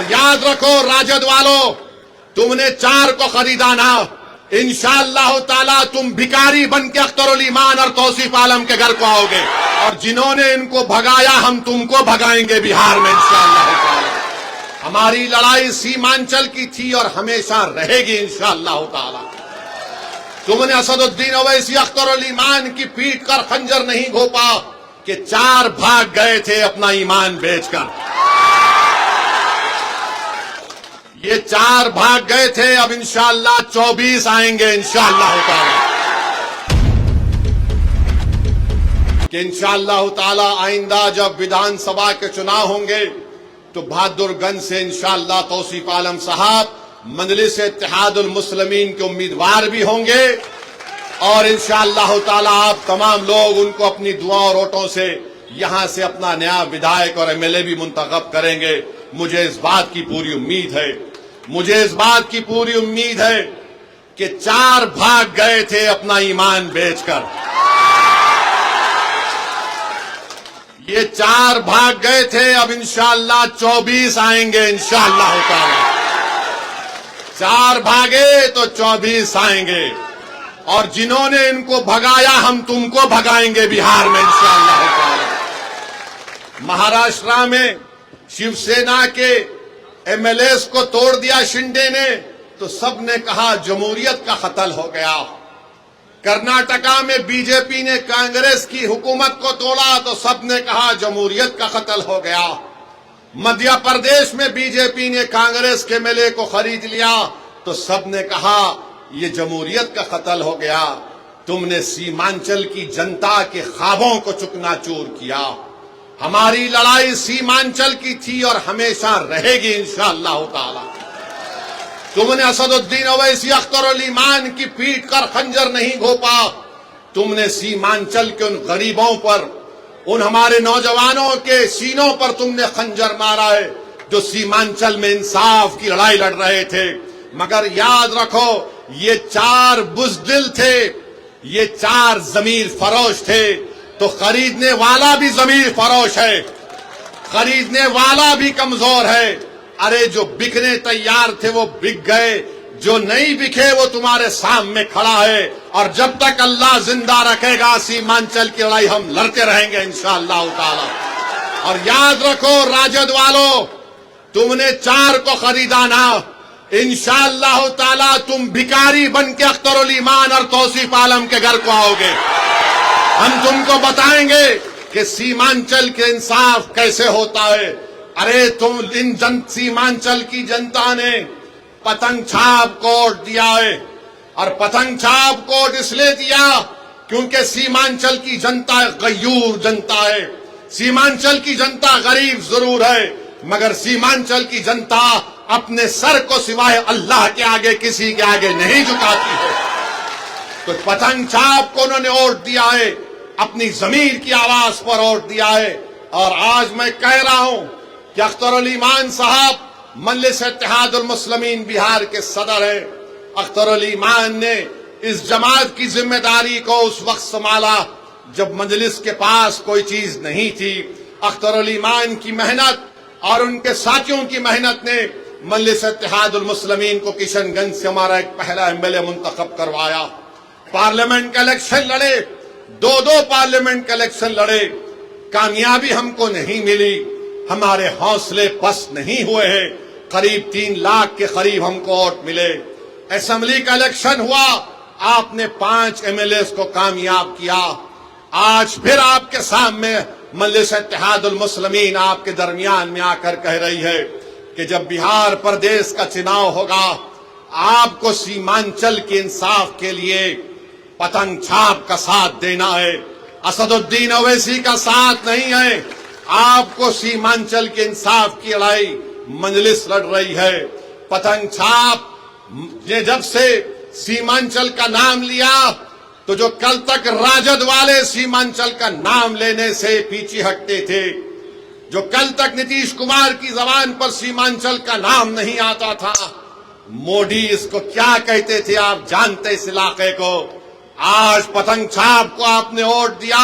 یاد رکھو راجد والو، تم نے 4 کو خریدا نا، انشاءاللہ تعالیٰ تم بھکاری بن کے اختر الایمان اور توصیف عالم کے گھر کو آؤ گے، اور جنہوں نے ان کو بھگایا ہم تم کو بھگائیں گے بہار میں انشاءاللہ تعالیٰ۔ ہماری لڑائی سیمانچل کی تھی اور ہمیشہ رہے گی انشاءاللہ تعالیٰ۔ تم نے اسد الدین اویسی اختر الایمان کی پیٹ کر خنجر نہیں گھونپا کہ 4 بھاگ گئے تھے اپنا ایمان بیچ کر، یہ 4 بھاگ گئے تھے، اب انشاءاللہ 24 آئیں گے انشاءاللہ تعالیٰ، کہ انشاءاللہ تعالیٰ آئندہ جب ودھان سبھا کے چناؤ ہوں گے تو بہادر گنج سے انشاءاللہ توصیف عالم صاحب مجلس اتحاد المسلمین کے امیدوار بھی ہوں گے، اور انشاءاللہ تعالیٰ آپ تمام لوگ ان کو اپنی دعاؤں اور ووٹوں سے یہاں سے اپنا نیا ودھائک اور ایم ایل اے بھی منتخب کریں گے۔ مجھے اس بات کی پوری امید ہے، مجھے اس بات کی پوری امید ہے کہ 4 بھاگ گئے تھے اپنا ایمان بیچ کر، یہ 4 بھاگ گئے تھے، اب انشاءاللہ 24 آئیں گے انشاءاللہ تعالیٰ، 4 بھاگے تو 24 آئیں گے، اور جنہوں نے ان کو بھگایا ہم تم کو بھگائیں گے بہار میں انشاءاللہ تعالیٰ۔ مہاراشٹرا میں شیو سینا کے ایم ایل ایز کو توڑ دیا شنڈے نے تو سب نے کہا جمہوریت کا قتل ہو گیا۔ کرناٹکا میں بی جے پی نے کانگریس کی حکومت کو توڑا تو سب نے کہا جمہوریت کا قتل ہو گیا۔ مدھیہ پردیش میں بی جے پی نے کانگریس کے ایم ایل اے کو خرید لیا تو سب نے کہا یہ جمہوریت کا قتل ہو گیا۔ تم نے سیمانچل کی جنتا کے خوابوں کو چکنا چور کیا۔ ہماری لڑائی سیمانچل کی تھی اور ہمیشہ رہے گی انشاءاللہ تعالیٰ۔ تم نے اسد الدین اویسی اختر الایمان کی پیٹ کر خنجر نہیں گھونپا، تم نے سیمانچل کے ان غریبوں پر، ان ہمارے نوجوانوں کے سینوں پر تم نے خنجر مارا ہے جو سیمانچل میں انصاف کی لڑائی لڑ رہے تھے۔ مگر یاد رکھو یہ 4 بزدل تھے، یہ 4 ضمیر فروش تھے، تو خریدنے والا بھی ضمیر فروش ہے، خریدنے والا بھی کمزور ہے۔ ارے جو بکنے تیار تھے وہ بک گئے، جو نہیں بکے وہ تمہارے سامنے کھڑا ہے، اور جب تک اللہ زندہ رکھے گا سیمانچل کی لڑائی ہم لڑتے رہیں گے انشاءاللہ تعالی۔ اور یاد رکھو راجد والو، تم نے 4 کو خریدا نا، انشاءاللہ تعالی تم بھکاری بن کے اختر الایمان اور توصیف عالم کے گھر کو آؤ گے۔ ہم تم کو بتائیں گے کہ سیمانچل کے انصاف کیسے ہوتا ہے۔ ارے تم سیمانچل کی جنتا نے پتنگ چھاپ کو ووٹ دیا ہے، اور پتنگ چھاپ کو ووٹ اس لیے دیا کیونکہ سیمانچل کی جنتا غیور جنتا ہے۔ سیمانچل کی جنتا غریب ضرور ہے، مگر سیمانچل کی جنتا اپنے سر کو سوائے اللہ کے آگے کسی کے آگے نہیں جھکاتی ہے۔ تو پتنگ چھاپ کو انہوں نے ووٹ دیا ہے، اپنی ضمیر کی آواز پر ووٹ دیا ہے۔ اور آج میں کہہ رہا ہوں کہ اختر الایمان صاحب مجلس اتحاد المسلمین بہار کے صدر ہیں۔ اختر الایمان نے اس جماعت کی ذمہ داری کو اس وقت سنبھالا جب مجلس کے پاس کوئی چیز نہیں تھی۔ اختر الایمان کی محنت اور ان کے ساتھیوں کی محنت نے مجلس اتحاد المسلمین کو کشن گنج سے ہمارا ایک پہلا ایم ایل اے منتخب کروایا۔ پارلیمنٹ کا الیکشن لڑے، 2 پارلیمنٹ کا الیکشن لڑے، کامیابی ہم کو نہیں ملی، ہمارے حوصلے پست نہیں ہوئے ہیں، قریب 3 لاکھ کے قریب ہم کو ووٹ ملے۔ اسمبلی کا الیکشن ہوا، آپ نے 5 ایم ایل ایز کو کامیاب کیا۔ آج پھر آپ کے سامنے مجلس اتحاد المسلمین آپ کے درمیان میں آ کر کہہ رہی ہے کہ جب بہار پردیش کا چناؤ ہوگا آپ کو سیمانچل کے انصاف کے لیے پتنگ چھاپ کا ساتھ دینا ہے، اسد الدین اویسی کا ساتھ نہیں ہے۔ آپ کو سیمانچل کے انصاف کی لڑائی مجلس لڑ رہی ہے۔ پتنگ چھاپ نے جب سے سیمانچل کا نام لیا تو جو کل تک راجد والے سیمانچل کا نام لینے سے پیچھے ہٹتے تھے، جو کل تک نتیش کمار کی زبان پر سیمانچل کا نام نہیں آتا تھا، موڈی اس کو کیا کہتے تھے آپ جانتے اس علاقے کو۔ آج پتنگ چھاپ کو آپ نے ووٹ دیا